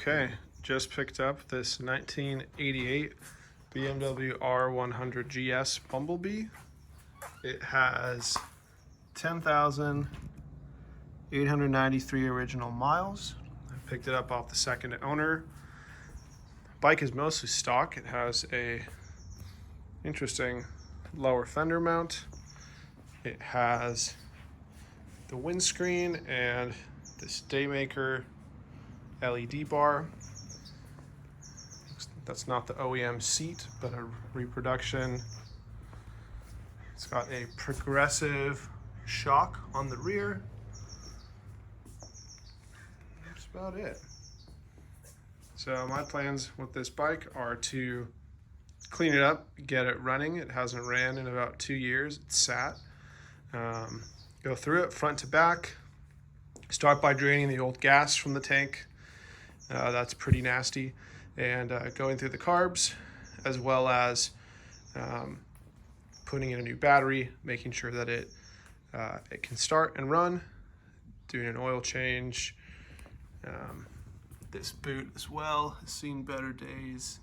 Okay, just picked up this 1988 BMW R100 GS Bumblebee. It has 10,893 original miles. I picked it up off the second owner. Bike is mostly stock. It has a interesting lower fender mount. It has the windscreen and this Daymaker LED bar. That's not the OEM seat, but a reproduction. It's got a progressive shock on the rear. That's about it. So my plans with this bike are to clean it up, get it running. It hasn't ran in about 2 years. It's sat. Go through it front to back. Start by draining the old gas from the tank. That's pretty nasty. And going through the carbs, as well as putting in a new battery, making sure that it can start and run, doing an oil change. This boot as well has seen better days.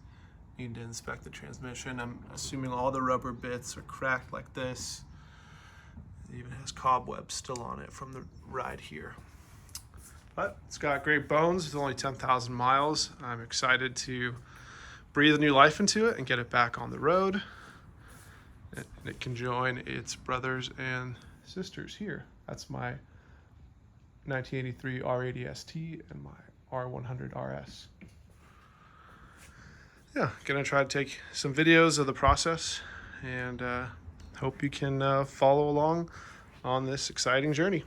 Need to inspect the transmission. I'm assuming all the rubber bits are cracked like this. It even has cobwebs still on it from the ride here. But it's got great bones. It's only 10,000 miles. I'm excited to breathe a new life into it and get it back on the road. And it can join its brothers and sisters here. That's my 1983 R80 ST and my R100 RS. Yeah, gonna try to take some videos of the process and hope you can follow along on this exciting journey.